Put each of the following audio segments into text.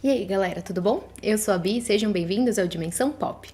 E aí galera, tudo bom? Eu sou a Bi e sejam bem-vindos ao Dimensão Pop.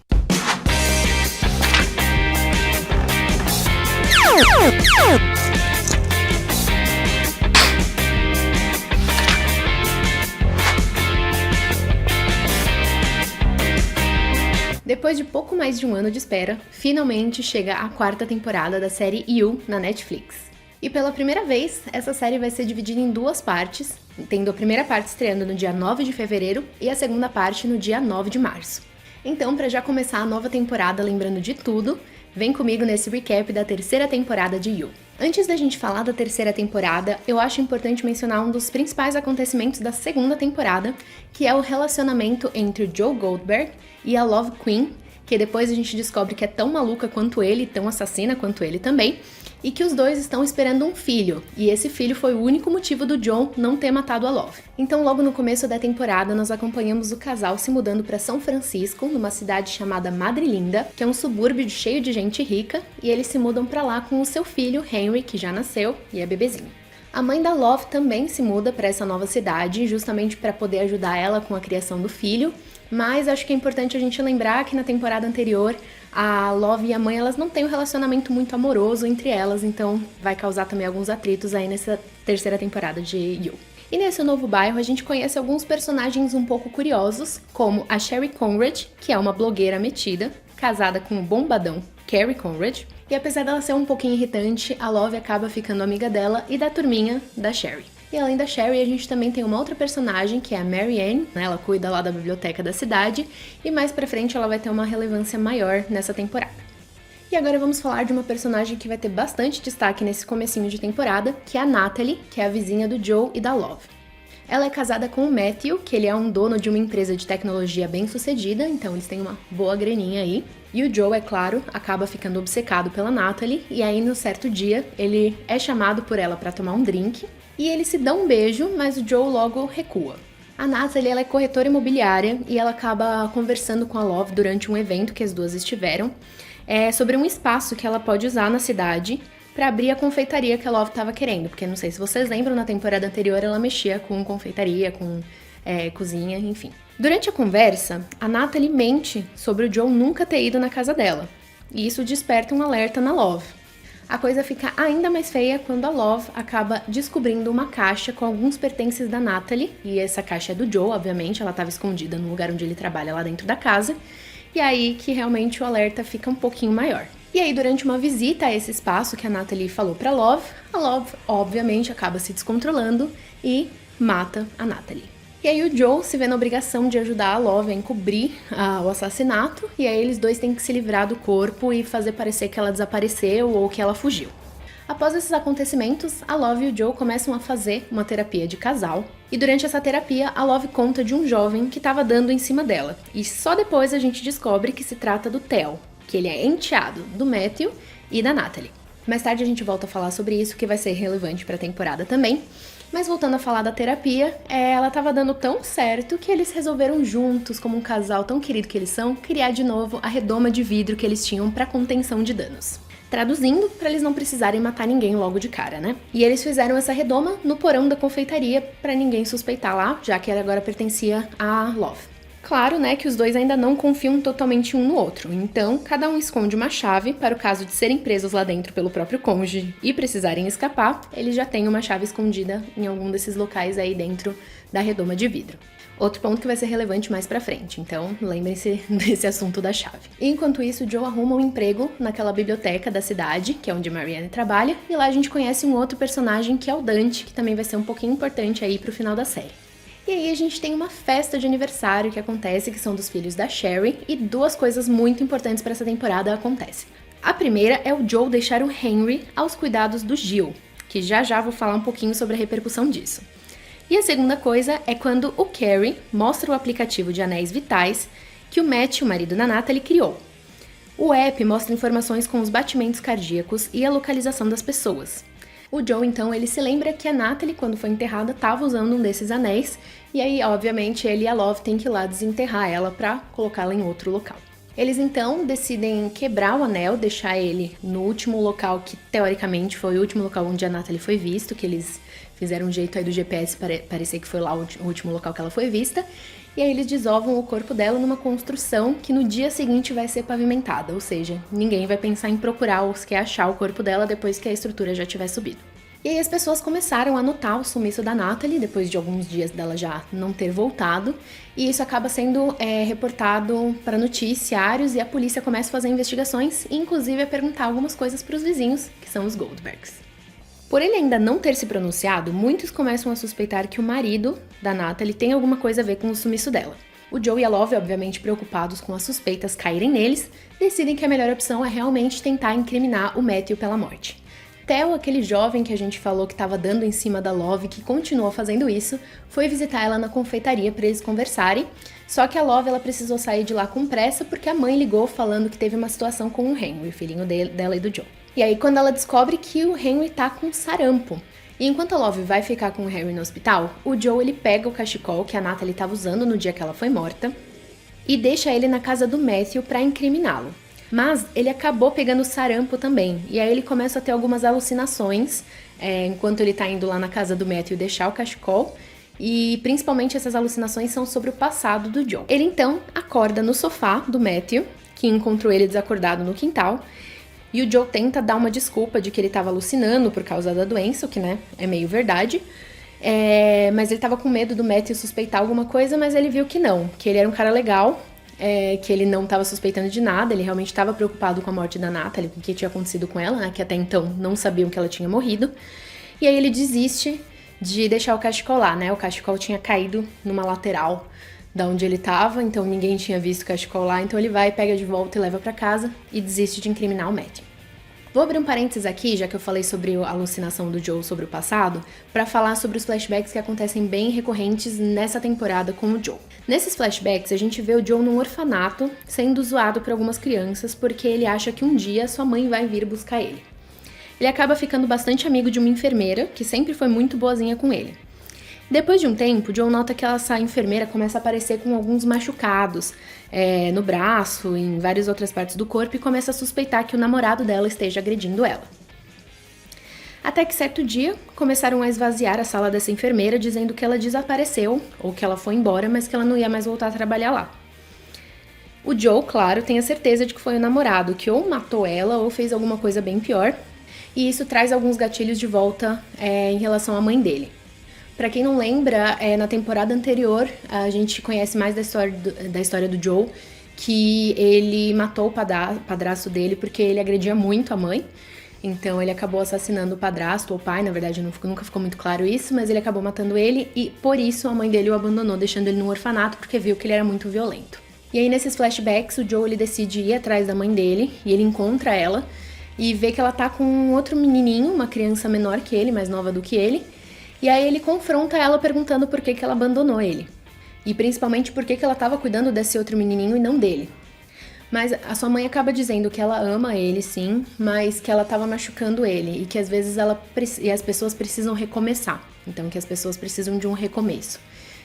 Depois de pouco mais de um ano de espera, finalmente chega a quarta temporada da série You na Netflix. E pela primeira vez, essa série vai ser dividida em duas partes, tendo a primeira parte estreando no dia 9 de fevereiro e a segunda parte no dia 9 de março. Então, para já começar a nova temporada lembrando de tudo, vem comigo nesse recap da terceira temporada de You. Antes da gente falar da terceira temporada, eu acho importante mencionar um dos principais acontecimentos da segunda temporada, que é o relacionamento entre o Joe Goldberg e a Love Queen, que depois a gente descobre que é tão maluca quanto ele, tão assassina quanto ele também, e que os dois estão esperando um filho, e esse filho foi o único motivo do John não ter matado a Love. Então logo no começo da temporada nós acompanhamos o casal se mudando para São Francisco, numa cidade chamada Madrilinda, que é um subúrbio cheio de gente rica, e eles se mudam para lá com o seu filho Henry, que já nasceu e é bebezinho. A mãe da Love também se muda para essa nova cidade, justamente para poder ajudar ela com a criação do filho, mas acho que é importante a gente lembrar que na temporada anterior a Love e a mãe elas não têm um relacionamento muito amoroso entre elas, então vai causar também alguns atritos aí nessa terceira temporada de You. E nesse novo bairro a gente conhece alguns personagens um pouco curiosos, como a Sherry Conrad, que é uma blogueira metida, casada com o bombadão Carrie Conrad, e apesar dela ser um pouquinho irritante, a Love acaba ficando amiga dela e da turminha da Sherry. E além da Sherry, a gente também tem uma outra personagem, que é a Mary Ann, né? Ela cuida lá da biblioteca da cidade, e mais pra frente ela vai ter uma relevância maior nessa temporada. E agora vamos falar de uma personagem que vai ter bastante destaque nesse comecinho de temporada, que é a Natalie, que é a vizinha do Joe e da Love. Ela é casada com o Matthew, que ele é um dono de uma empresa de tecnologia bem sucedida, então eles têm uma boa graninha aí. E o Joe, é claro, acaba ficando obcecado pela Natalie, e aí no certo dia ele é chamado por ela para tomar um drink, e eles se dão um beijo, mas o Joe logo recua. A Natalie ela é corretora imobiliária e ela acaba conversando com a Love durante um evento que as duas estiveram, sobre um espaço que ela pode usar na cidade para abrir a confeitaria que a Love estava querendo, porque não sei se vocês lembram, na temporada anterior ela mexia com confeitaria, com cozinha, enfim. Durante a conversa, a Natalie mente sobre o Joe nunca ter ido na casa dela, e isso desperta um alerta na Love. A coisa fica ainda mais feia quando a Love acaba descobrindo uma caixa com alguns pertences da Natalie, e essa caixa é do Joe, obviamente, ela estava escondida no lugar onde ele trabalha lá dentro da casa, e aí que realmente o alerta fica um pouquinho maior. E aí, durante uma visita a esse espaço que a Natalie falou pra Love, a Love, obviamente, acaba se descontrolando e mata a Natalie. E aí o Joe se vê na obrigação de ajudar a Love a encobrir o assassinato, e aí eles dois têm que se livrar do corpo e fazer parecer que ela desapareceu ou que ela fugiu. Após esses acontecimentos, a Love e o Joe começam a fazer uma terapia de casal, e durante essa terapia a Love conta de um jovem que estava dando em cima dela, e só depois a gente descobre que se trata do Theo, que ele é enteado do Matthew e da Natalie. Mais tarde a gente volta a falar sobre isso, que vai ser relevante para a temporada também. Mas voltando a falar da terapia, ela estava dando tão certo que eles resolveram juntos, como um casal tão querido que eles são, criar de novo a redoma de vidro que eles tinham para contenção de danos. Traduzindo, para eles não precisarem matar ninguém logo de cara, né? E eles fizeram essa redoma no porão da confeitaria para ninguém suspeitar lá, já que ela agora pertencia à Love. Claro, né, que os dois ainda não confiam totalmente um no outro, então cada um esconde uma chave para o caso de serem presos lá dentro pelo próprio cônjuge e precisarem escapar, eles já têm uma chave escondida em algum desses locais aí dentro da redoma de vidro. Outro ponto que vai ser relevante mais pra frente, então lembrem-se desse assunto da chave. Enquanto isso, o Joe arruma um emprego naquela biblioteca da cidade, que é onde Mary Ann trabalha, e lá a gente conhece um outro personagem que é o Dante, que também vai ser um pouquinho importante aí pro final da série. E aí a gente tem uma festa de aniversário que acontece, que são dos filhos da Sherry, e duas coisas muito importantes para essa temporada acontecem. A primeira é o Joe deixar o Henry aos cuidados do Gil, que já vou falar um pouquinho sobre a repercussão disso. E a segunda coisa é quando o Carrie mostra o aplicativo de anéis vitais que o Matt, o marido da Natalie, criou. O app mostra informações com os batimentos cardíacos e a localização das pessoas. O Joe, então, ele se lembra que a Natalie, quando foi enterrada, estava usando um desses anéis, e aí, obviamente, ele e a Love têm que ir lá desenterrar ela para colocá-la em outro local. Eles, então, decidem quebrar o anel, deixar ele no último local que, teoricamente, foi o último local onde a Natalie foi visto, que eles Fizeram um jeito aí do GPS parecer que foi lá o último local que ela foi vista. E aí eles desovam o corpo dela numa construção que no dia seguinte vai ser pavimentada. Ou seja, ninguém vai pensar em procurar ou sequer achar o corpo dela depois que a estrutura já tiver subido. E aí as pessoas começaram a notar o sumiço da Natalie, depois de alguns dias dela já não ter voltado, e isso acaba sendo reportado para noticiários e a polícia começa a fazer investigações, e inclusive a perguntar algumas coisas para os vizinhos, que são os Goldbergs. Por ele ainda não ter se pronunciado, muitos começam a suspeitar que o marido da Natalie tem alguma coisa a ver com o sumiço dela. O Joe e a Love, obviamente preocupados com as suspeitas caírem neles, decidem que a melhor opção é realmente tentar incriminar o Matthew pela morte. Theo, aquele jovem que a gente falou que estava dando em cima da Love, que continuou fazendo isso, foi visitar ela na confeitaria para eles conversarem, só que a Love ela precisou sair de lá com pressa porque a mãe ligou falando que teve uma situação com o Henry, o filhinho dela e do Joe. E aí quando ela descobre que o Henry tá com sarampo. E enquanto a Love vai ficar com o Henry no hospital, o Joe ele pega o cachecol que a Natalie estava usando no dia que ela foi morta e deixa ele na casa do Matthew para incriminá-lo. Mas ele acabou pegando sarampo também, e aí ele começa a ter algumas alucinações enquanto ele tá indo lá na casa do Matthew deixar o cachecol, e principalmente essas alucinações são sobre o passado do Joe. Ele então acorda no sofá do Matthew, que encontrou ele desacordado no quintal, e o Joe tenta dar uma desculpa de que ele estava alucinando por causa da doença, o que é meio verdade, mas ele estava com medo do Matthew suspeitar alguma coisa, mas ele viu que não, que ele era um cara legal, que ele não estava suspeitando de nada, ele realmente estava preocupado com a morte da Natalie, com o que tinha acontecido com ela, né, que até então não sabiam que ela tinha morrido. E aí ele desiste de deixar o cachecol lá, né? O cachecol tinha caído numa lateral da onde ele estava, então ninguém tinha visto o cachecol lá, então ele vai, pega de volta e leva para casa e desiste de incriminar o Matthew. Vou abrir um parênteses aqui, já que eu falei sobre a alucinação do Joe sobre o passado, para falar sobre os flashbacks que acontecem bem recorrentes nessa temporada com o Joe. Nesses flashbacks, a gente vê o Joe num orfanato, sendo zoado por algumas crianças, porque ele acha que um dia sua mãe vai vir buscar ele. Ele acaba ficando bastante amigo de uma enfermeira, que sempre foi muito boazinha com ele. Depois de um tempo, o Joe nota que essa enfermeira começa a aparecer com alguns machucados no braço, em várias outras partes do corpo, e começa a suspeitar que o namorado dela esteja agredindo ela. Até que certo dia, começaram a esvaziar a sala dessa enfermeira, dizendo que ela desapareceu, ou que ela foi embora, mas que ela não ia mais voltar a trabalhar lá. O Joe, claro, tem a certeza de que foi o namorado que ou matou ela ou fez alguma coisa bem pior, e isso traz alguns gatilhos de volta em relação à mãe dele. Pra quem não lembra, na temporada anterior, a gente conhece mais da história do Joe, que ele matou o padrasto dele porque ele agredia muito a mãe. Então ele acabou assassinando o padrasto, ou pai, na verdade nunca ficou muito claro isso, mas ele acabou matando ele e por isso a mãe dele o abandonou, deixando ele num orfanato porque viu que ele era muito violento. E aí nesses flashbacks o Joe ele decide ir atrás da mãe dele e ele encontra ela e vê que ela tá com um outro menininho, uma criança menor que ele, mais nova do que ele. E aí ele confronta ela perguntando por que ela abandonou ele. E principalmente por que ela estava cuidando desse outro menininho e não dele. Mas a sua mãe acaba dizendo que ela ama ele, sim, mas que ela estava machucando ele. E que às vezes as pessoas precisam recomeçar. Então que as pessoas precisam de um recomeço.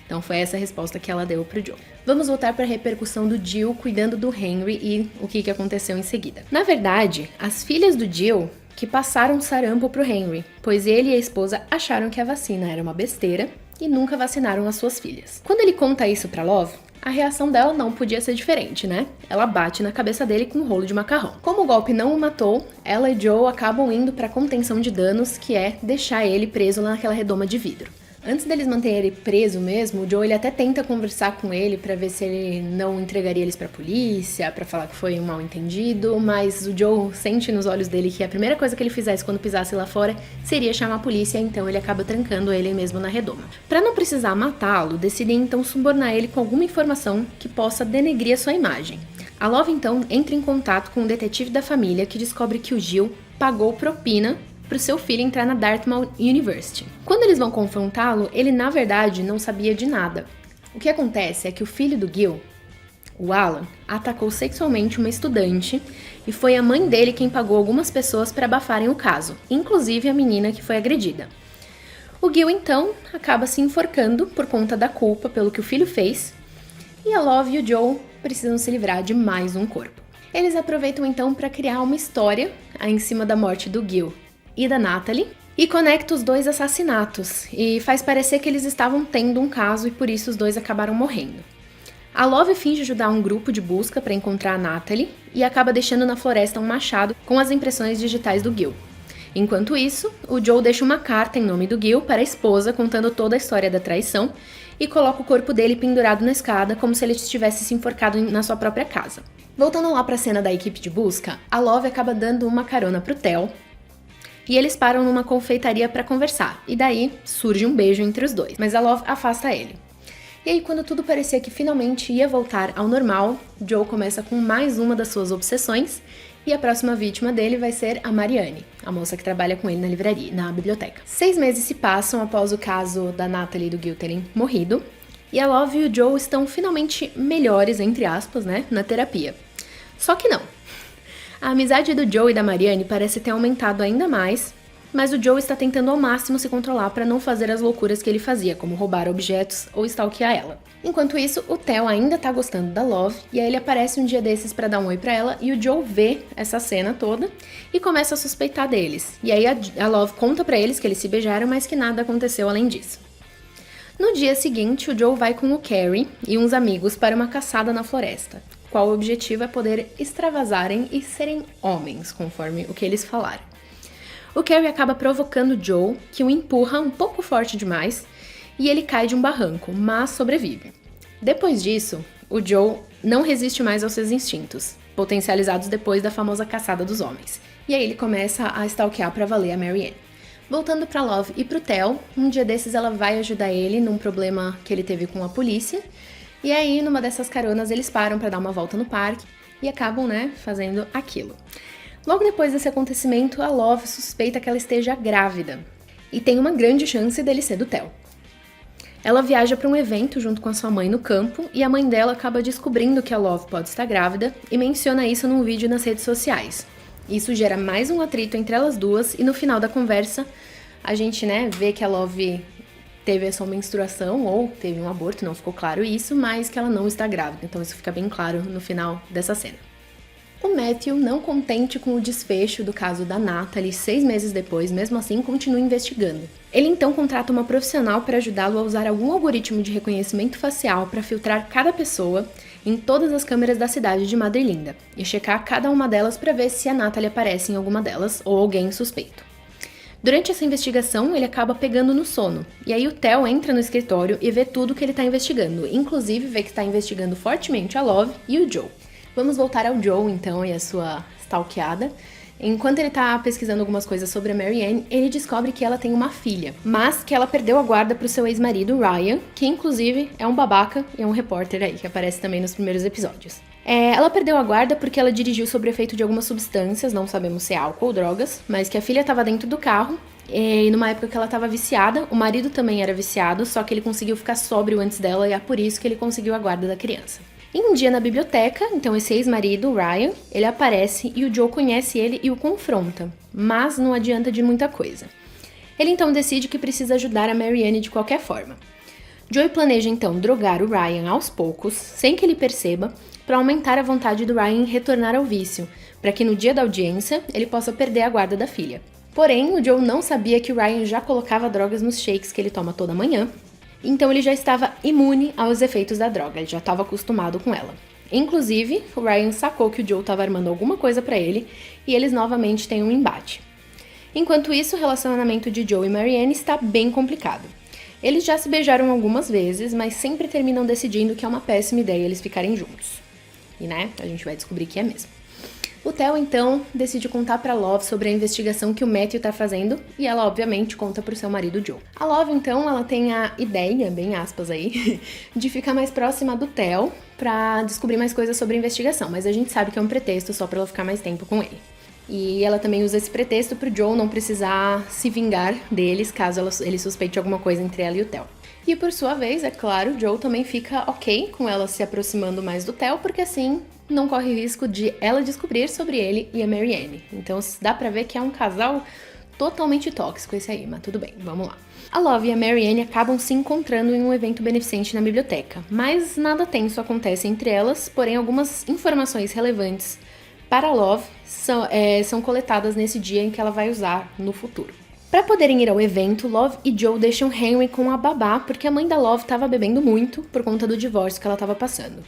Então foi essa a resposta que ela deu pro Joe. Vamos voltar para a repercussão do Jill cuidando do Henry e o que aconteceu em seguida. Na verdade, as filhas do Jill que passaram sarampo pro Henry, pois ele e a esposa acharam que a vacina era uma besteira e nunca vacinaram as suas filhas. Quando ele conta isso pra Love, a reação dela não podia ser diferente, né? Ela bate na cabeça dele com um rolo de macarrão. Como o golpe não o matou, ela e Joe acabam indo pra contenção de danos, que é deixar ele preso lá naquela redoma de vidro. Antes deles manterem ele preso mesmo, o Joe ele até tenta conversar com ele pra ver se ele não entregaria eles pra polícia, pra falar que foi um mal-entendido, mas o Joe sente nos olhos dele que a primeira coisa que ele fizesse quando pisasse lá fora seria chamar a polícia, então ele acaba trancando ele mesmo na redoma. Pra não precisar matá-lo, decidem então subornar ele com alguma informação que possa denegrir a sua imagem. A Love então entra em contato com um detetive da família que descobre que o Jill pagou propina para o seu filho entrar na Dartmouth University. Quando eles vão confrontá-lo, ele na verdade não sabia de nada. O que acontece é que o filho do Gil, o Alan, atacou sexualmente uma estudante e foi a mãe dele quem pagou algumas pessoas para abafarem o caso, inclusive a menina que foi agredida. O Gil então acaba se enforcando por conta da culpa pelo que o filho fez e a Love e o Joe precisam se livrar de mais um corpo. Eles aproveitam então para criar uma história em cima da morte do Gil e da Natalie, e conecta os dois assassinatos, e faz parecer que eles estavam tendo um caso e por isso os dois acabaram morrendo. A Love finge ajudar um grupo de busca para encontrar a Natalie e acaba deixando na floresta um machado com as impressões digitais do Gil. Enquanto isso, o Joe deixa uma carta em nome do Gil para a esposa contando toda a história da traição e coloca o corpo dele pendurado na escada como se ele estivesse se enforcado na sua própria casa. Voltando lá para a cena da equipe de busca, a Love acaba dando uma carona pro Theo e eles param numa confeitaria para conversar, e daí surge um beijo entre os dois, mas a Love afasta ele. E aí, quando tudo parecia que finalmente ia voltar ao normal, Joe começa com mais uma das suas obsessões, e a próxima vítima dele vai ser a Marianne, a moça que trabalha com ele na livraria, na biblioteca. 6 meses se passam após o caso da Natalie e do Gil terem morrido, e a Love e o Joe estão finalmente melhores, entre aspas, né, na terapia. Só que não. A amizade do Joe e da Marianne parece ter aumentado ainda mais, mas o Joe está tentando ao máximo se controlar para não fazer as loucuras que ele fazia, como roubar objetos ou stalkear ela. Enquanto isso, o Theo ainda tá gostando da Love, e aí ele aparece um dia desses para dar um oi pra ela, e o Joe vê essa cena toda e começa a suspeitar deles. E aí a Love conta pra eles que eles se beijaram, mas que nada aconteceu além disso. No dia seguinte, o Joe vai com o Carrie e uns amigos para uma caçada na floresta, qual o objetivo é poder extravasarem e serem homens, conforme o que eles falaram. O Carrie acaba provocando o Joe, que o empurra um pouco forte demais, e ele cai de um barranco, mas sobrevive. Depois disso, o Joe não resiste mais aos seus instintos, potencializados depois da famosa caçada dos homens, e aí ele começa a stalkear pra valer a Marianne. Voltando pra Love e pro Theo, um dia desses ela vai ajudar ele num problema que ele teve com a polícia, e aí numa dessas caronas eles param pra dar uma volta no parque e acabam, fazendo aquilo. Logo depois desse acontecimento, a Love suspeita que ela esteja grávida, e tem uma grande chance dele ser do Theo. Ela viaja para um evento junto com a sua mãe no campo, e a mãe dela acaba descobrindo que a Love pode estar grávida e menciona isso num vídeo nas redes sociais. Isso gera mais um atrito entre elas duas, e no final da conversa, a gente, vê que a Love teve a sua menstruação ou teve um aborto, não ficou claro isso, mas que ela não está grávida, então isso fica bem claro no final dessa cena. O Matthew, não contente com o desfecho do caso da Natalie 6 meses depois, mesmo assim continua investigando. Ele então contrata uma profissional para ajudá-lo a usar algum algoritmo de reconhecimento facial para filtrar cada pessoa em todas as câmeras da cidade de Madrelinda e checar cada uma delas para ver se a Natalie aparece em alguma delas ou alguém suspeito. Durante essa investigação, ele acaba pegando no sono, e aí o Theo entra no escritório e vê tudo que ele está investigando, inclusive vê que está investigando fortemente a Love e o Joe. Vamos voltar ao Joe, então, e a sua stalkeada. Enquanto ele tá pesquisando algumas coisas sobre a Marianne, ele descobre que ela tem uma filha, mas que ela perdeu a guarda pro seu ex-marido, Ryan, que inclusive é um babaca e é um repórter aí, que aparece também nos primeiros episódios. Ela perdeu a guarda porque ela dirigiu sob o efeito de algumas substâncias, não sabemos se é álcool ou drogas, mas que a filha estava dentro do carro, e numa época que ela estava viciada, o marido também era viciado, só que ele conseguiu ficar sóbrio antes dela, e é por isso que ele conseguiu a guarda da criança. Em um dia na biblioteca, então esse ex-marido, o Ryan, ele aparece e o Joe conhece ele e o confronta, mas não adianta de muita coisa. Ele então decide que precisa ajudar a Marianne de qualquer forma. Joe planeja então drogar o Ryan aos poucos, sem que ele perceba, para aumentar a vontade do Ryan em retornar ao vício, para que no dia da audiência ele possa perder a guarda da filha. Porém, o Joe não sabia que o Ryan já colocava drogas nos shakes que ele toma toda manhã, então ele já estava imune aos efeitos da droga, ele já estava acostumado com ela. Inclusive, o Ryan sacou que o Joe estava armando alguma coisa para ele e eles novamente têm um embate. Enquanto isso, o relacionamento de Joe e Marianne está bem complicado. Eles já se beijaram algumas vezes, mas sempre terminam decidindo que é uma péssima ideia eles ficarem juntos. E a gente vai descobrir que é mesmo. O Theo, então, decide contar pra Love sobre a investigação que o Matthew tá fazendo, e ela, obviamente, conta pro seu marido Joe. A Love, então, ela tem a ideia, bem aspas aí, de ficar mais próxima do Theo pra descobrir mais coisas sobre a investigação, mas a gente sabe que é um pretexto só pra ela ficar mais tempo com ele. E ela também usa esse pretexto pro Joe não precisar se vingar deles, caso ele suspeite alguma coisa entre ela e o Theo. E por sua vez, é claro, o Joe também fica ok com ela se aproximando mais do Theo, porque assim não corre risco de ela descobrir sobre ele e a Marianne. Então dá pra ver que é um casal totalmente tóxico esse aí, mas tudo bem, vamos lá. A Love e a Marianne acabam se encontrando em um evento beneficente na biblioteca, mas nada tenso acontece entre elas, porém algumas informações relevantes para a Love são coletadas nesse dia em que ela vai usar no futuro. Para poderem ir ao evento, Love e Joe deixam Henry com a babá porque a mãe da Love estava bebendo muito por conta do divórcio que ela estava passando.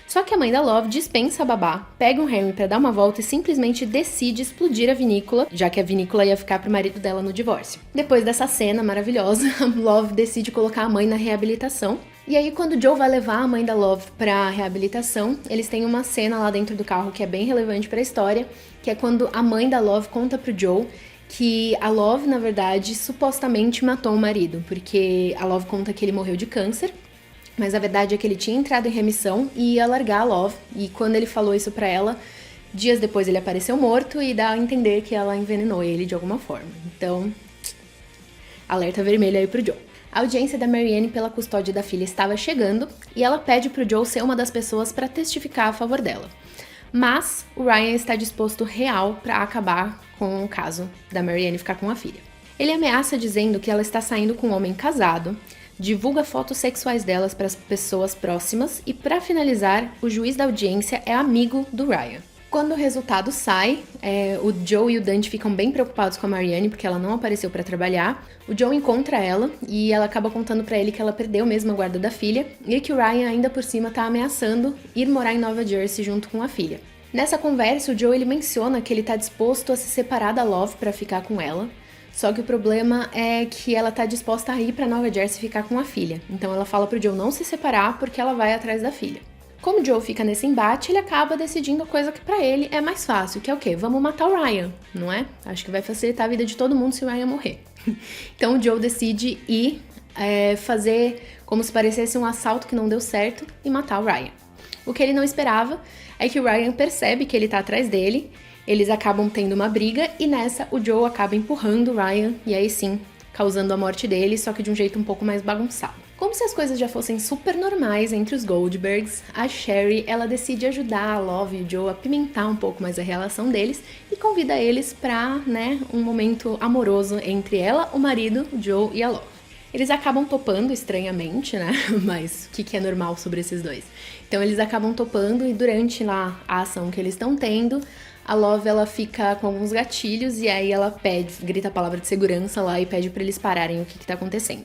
Só que a mãe da Love dispensa a babá, pega o Henry para dar uma volta e simplesmente decide explodir a vinícola, já que a vinícola ia ficar pro marido dela no divórcio. Depois dessa cena maravilhosa, Love decide colocar a mãe na reabilitação. E aí, quando Joe vai levar a mãe da Love pra reabilitação, eles têm uma cena lá dentro do carro que é bem relevante pra história, que é quando a mãe da Love conta pro Joe que a Love, na verdade, supostamente matou o marido, porque a Love conta que ele morreu de câncer, mas a verdade é que ele tinha entrado em remissão e ia largar a Love, e quando ele falou isso pra ela, dias depois ele apareceu morto e dá a entender que ela envenenou ele de alguma forma. Então, alerta vermelho aí pro Joe. A audiência da Marianne pela custódia da filha estava chegando e ela pede pro Joe ser uma das pessoas para testificar a favor dela. Mas o Ryan está disposto real para acabar com o caso da Marianne ficar com a filha. Ele ameaça dizendo que ela está saindo com um homem casado, divulga fotos sexuais delas para as pessoas próximas e, para finalizar, o juiz da audiência é amigo do Ryan. Quando o resultado sai, o Joe e o Dante ficam bem preocupados com a Marianne porque ela não apareceu para trabalhar. O Joe encontra ela e ela acaba contando para ele que ela perdeu mesmo a guarda da filha e que o Ryan ainda por cima tá ameaçando ir morar em Nova Jersey junto com a filha. Nessa conversa, o Joe ele menciona que ele tá disposto a se separar da Love para ficar com ela. Só que o problema é que ela tá disposta a ir para Nova Jersey ficar com a filha. Então ela fala pro Joe não se separar porque ela vai atrás da filha. Como o Joe fica nesse embate, ele acaba decidindo a coisa que pra ele é mais fácil, que é o quê? Vamos matar o Ryan, não é? Acho que vai facilitar a vida de todo mundo se o Ryan morrer. Então o Joe decide ir fazer como se parecesse um assalto que não deu certo e matar o Ryan. O que ele não esperava é que o Ryan percebe que ele tá atrás dele, eles acabam tendo uma briga e nessa o Joe acaba empurrando o Ryan e aí sim, causando a morte dele, só que de um jeito um pouco mais bagunçado. Como se as coisas já fossem super normais entre os Goldbergs, a Sherry, ela decide ajudar a Love e o Joe a pimentar um pouco mais a relação deles e convida eles pra, um momento amoroso entre ela, o marido, o Joe e a Love. Eles acabam topando estranhamente, Mas o que é normal sobre esses dois? Então eles acabam topando e durante lá a ação que eles estão tendo, a Love ela fica com alguns gatilhos e aí ela grita a palavra de segurança lá e pede pra eles pararem o que tá acontecendo.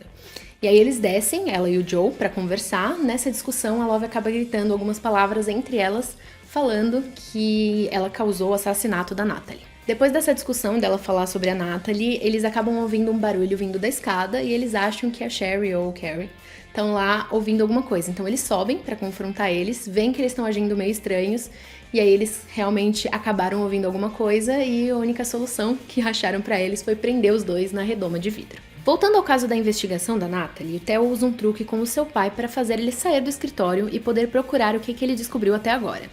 E aí eles descem, ela e o Joe, pra conversar. Nessa discussão, a Love acaba gritando algumas palavras entre elas, falando que ela causou o assassinato da Natalie. Depois dessa discussão dela falar sobre a Natalie, eles acabam ouvindo um barulho vindo da escada e eles acham que a Sherry ou o Carrie estão lá ouvindo alguma coisa. Então eles sobem pra confrontar eles, veem que eles estão agindo meio estranhos e aí eles realmente acabaram ouvindo alguma coisa e a única solução que acharam pra eles foi prender os dois na redoma de vidro. Voltando ao caso da investigação da Natalie, o Theo usa um truque com o seu pai para fazer ele sair do escritório e poder procurar o que ele descobriu até agora.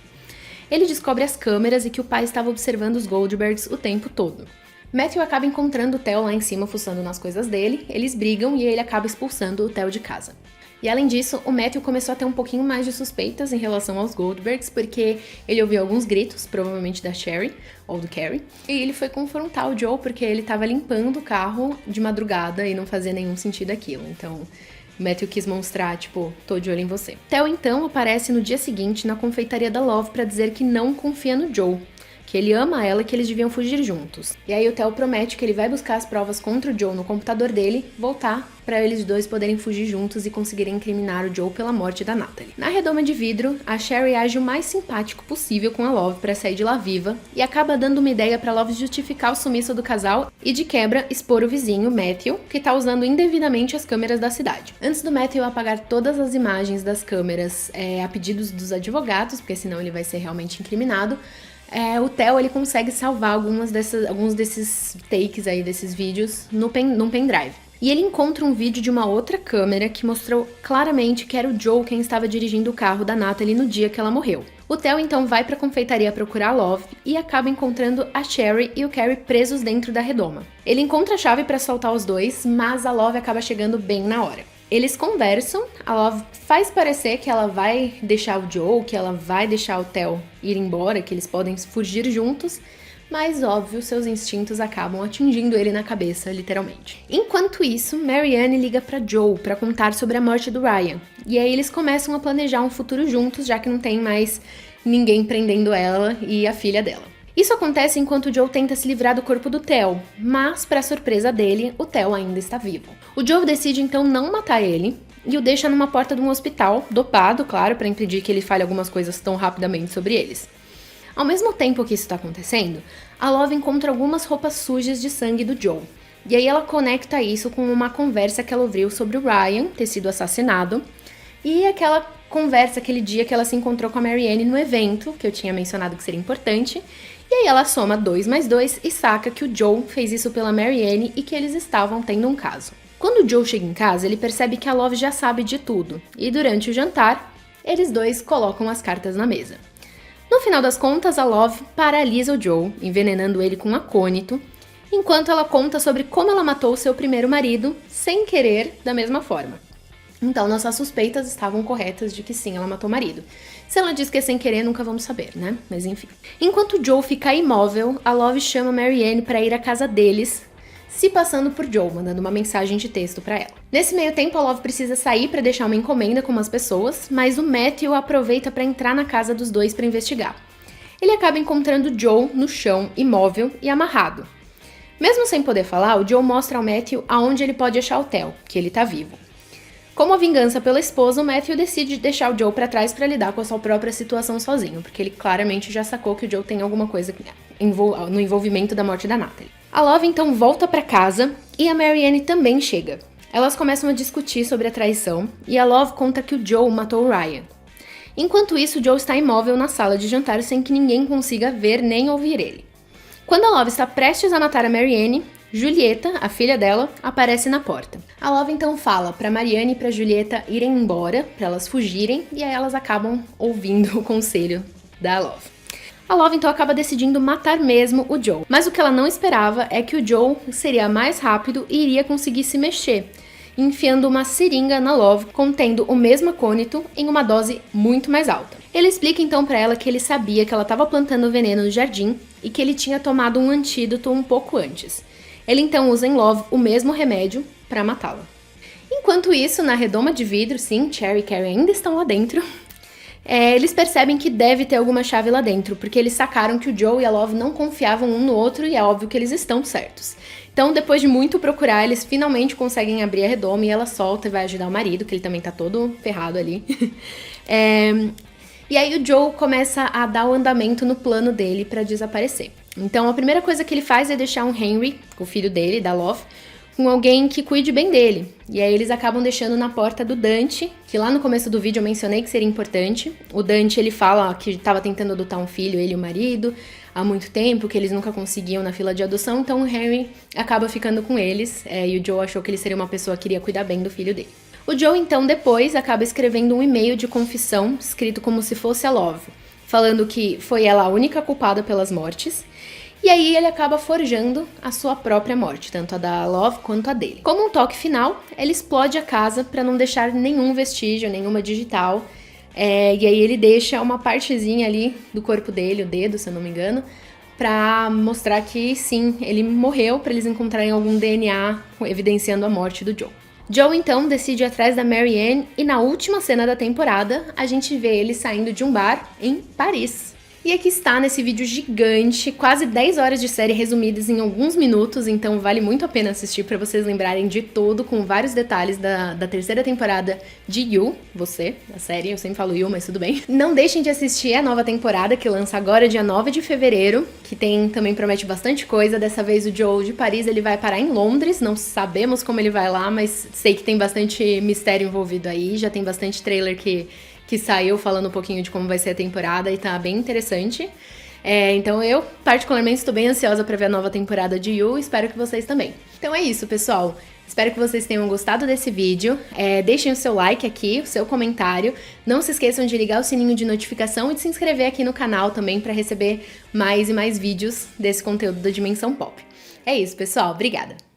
Ele descobre as câmeras e que o pai estava observando os Goldbergs o tempo todo. Matthew acaba encontrando o Theo lá em cima fuçando nas coisas dele, eles brigam e ele acaba expulsando o Theo de casa. E além disso, o Matthew começou a ter um pouquinho mais de suspeitas em relação aos Goldbergs, porque ele ouviu alguns gritos, provavelmente da Sherry ou do Carrie, e ele foi confrontar o Joe porque ele estava limpando o carro de madrugada e não fazia nenhum sentido aquilo. Então, o Matthew quis mostrar, tô de olho em você. Theo, então, aparece no dia seguinte na confeitaria da Love para dizer que não confia no Joe, que ele ama ela e que eles deviam fugir juntos. E aí o Theo promete que ele vai buscar as provas contra o Joe no computador dele, voltar para eles dois poderem fugir juntos e conseguirem incriminar o Joe pela morte da Natalie. Na redoma de vidro, a Sherry age o mais simpático possível com a Love para sair de lá viva e acaba dando uma ideia para Love justificar o sumiço do casal e de quebra expor o vizinho, Matthew, que tá usando indevidamente as câmeras da cidade. Antes do Matthew apagar todas as imagens das câmeras a pedidos dos advogados, porque senão ele vai ser realmente incriminado, o Theo ele consegue salvar alguns desses takes aí, desses vídeos, num pendrive. E ele encontra um vídeo de uma outra câmera que mostrou claramente que era o Joe quem estava dirigindo o carro da Natalie no dia que ela morreu. O Theo então vai pra confeitaria procurar a Love e acaba encontrando a Sherry e o Carrie presos dentro da redoma. Ele encontra a chave pra soltar os dois, mas a Love acaba chegando bem na hora. Eles conversam, a Love faz parecer que ela vai deixar o Joe, que ela vai deixar o Theo ir embora, que eles podem fugir juntos, mas óbvio, seus instintos acabam atingindo ele na cabeça, literalmente. Enquanto isso, Marianne liga pra Joe pra contar sobre a morte do Ryan, e aí eles começam a planejar um futuro juntos, já que não tem mais ninguém prendendo ela e a filha dela. Isso acontece enquanto o Joe tenta se livrar do corpo do Theo, mas, para surpresa dele, o Theo ainda está vivo. O Joe decide então não matar ele e o deixa numa porta de um hospital, dopado, claro, para impedir que ele fale algumas coisas tão rapidamente sobre eles. Ao mesmo tempo que isso está acontecendo, a Love encontra algumas roupas sujas de sangue do Joe. E aí ela conecta isso com uma conversa que ela ouviu sobre o Ryan ter sido assassinado e aquela conversa, aquele dia que ela se encontrou com a Marianne no evento, que eu tinha mencionado que seria importante. E aí ela soma 2 mais 2 e saca que o Joe fez isso pela Marianne e que eles estavam tendo um caso. Quando o Joe chega em casa, ele percebe que a Love já sabe de tudo. E durante o jantar, eles dois colocam as cartas na mesa. No final das contas, a Love paralisa o Joe, envenenando ele com um acônito, enquanto ela conta sobre como ela matou seu primeiro marido, sem querer, da mesma forma. Então, nossas suspeitas estavam corretas de que sim, ela matou o marido. Se ela diz que é sem querer, nunca vamos saber, né? Mas enfim. Enquanto o Joe fica imóvel, a Love chama Marianne para ir à casa deles, se passando por Joe, mandando uma mensagem de texto para ela. Nesse meio tempo, a Love precisa sair para deixar uma encomenda com umas pessoas, mas o Matthew aproveita para entrar na casa dos dois para investigar. Ele acaba encontrando Joe no chão, imóvel e amarrado. Mesmo sem poder falar, o Joe mostra ao Matthew aonde ele pode achar o Theo, que ele tá vivo. Como a vingança pela esposa, o Matthew decide deixar o Joe pra trás pra lidar com a sua própria situação sozinho, porque ele claramente já sacou que o Joe tem alguma coisa no envolvimento da morte da Natalie. A Love então volta pra casa e a Marianne também chega. Elas começam a discutir sobre a traição e a Love conta que o Joe matou o Ryan. Enquanto isso, o Joe está imóvel na sala de jantar sem que ninguém consiga ver nem ouvir ele. Quando a Love está prestes a matar a Marianne, Julieta, a filha dela, aparece na porta. A Love então fala pra Marianne e pra Julieta irem embora, pra elas fugirem, e aí elas acabam ouvindo o conselho da Love. A Love então acaba decidindo matar mesmo o Joe, mas o que ela não esperava é que o Joe seria mais rápido e iria conseguir se mexer, enfiando uma seringa na Love contendo o mesmo acônito em uma dose muito mais alta. Ele explica então pra ela que ele sabia que ela estava plantando veneno no jardim e que ele tinha tomado um antídoto um pouco antes. Ele então usa em Love o mesmo remédio para matá-la. Enquanto isso, na redoma de vidro, sim, Cherry e Carrie ainda estão lá dentro, eles percebem que deve ter alguma chave lá dentro, porque eles sacaram que o Joe e a Love não confiavam um no outro e é óbvio que eles estão certos. Então, depois de muito procurar, eles finalmente conseguem abrir a redoma e ela solta e vai ajudar o marido, que ele também tá todo ferrado ali. E aí o Joe começa a dar o andamento no plano dele para desaparecer. Então a primeira coisa que ele faz é deixar um Henry, o filho dele, da Love, com alguém que cuide bem dele. E aí eles acabam deixando na porta do Dante, que lá no começo do vídeo eu mencionei que seria importante. O Dante, ele fala que estava tentando adotar um filho, ele e o marido, há muito tempo, que eles nunca conseguiam na fila de adoção, então o Henry acaba ficando com eles, e o Joe achou que ele seria uma pessoa que iria cuidar bem do filho dele. O Joe, então, depois acaba escrevendo um e-mail de confissão, escrito como se fosse a Love, falando que foi ela a única culpada pelas mortes. E aí ele acaba forjando a sua própria morte, tanto a da Love quanto a dele. Como um toque final, ele explode a casa para não deixar nenhum vestígio, nenhuma digital. E aí ele deixa uma partezinha ali do corpo dele, o dedo, se eu não me engano, pra mostrar que sim, ele morreu, para eles encontrarem algum DNA evidenciando a morte do Joe. Joe, então, decide ir atrás da Marianne e na última cena da temporada, a gente vê ele saindo de um bar em Paris. E aqui está, nesse vídeo gigante, quase 10 horas de série resumidas em alguns minutos, então vale muito a pena assistir para vocês lembrarem de todo, com vários detalhes da terceira temporada de You, você, da série, eu sempre falo You, mas tudo bem. Não deixem de assistir a nova temporada, que lança agora dia 9 de fevereiro, que também promete bastante coisa. Dessa vez o Joe de Paris, ele vai parar em Londres, não sabemos como ele vai lá, mas sei que tem bastante mistério envolvido aí, já tem bastante trailer que saiu falando um pouquinho de como vai ser a temporada e tá bem interessante. Então eu, particularmente, estou bem ansiosa para ver a nova temporada de You, espero que vocês também. Então é isso, pessoal. Espero que vocês tenham gostado desse vídeo. Deixem o seu like aqui, o seu comentário. Não se esqueçam de ligar o sininho de notificação e de se inscrever aqui no canal também para receber mais e mais vídeos desse conteúdo da Dimensão Pop. É isso, pessoal. Obrigada!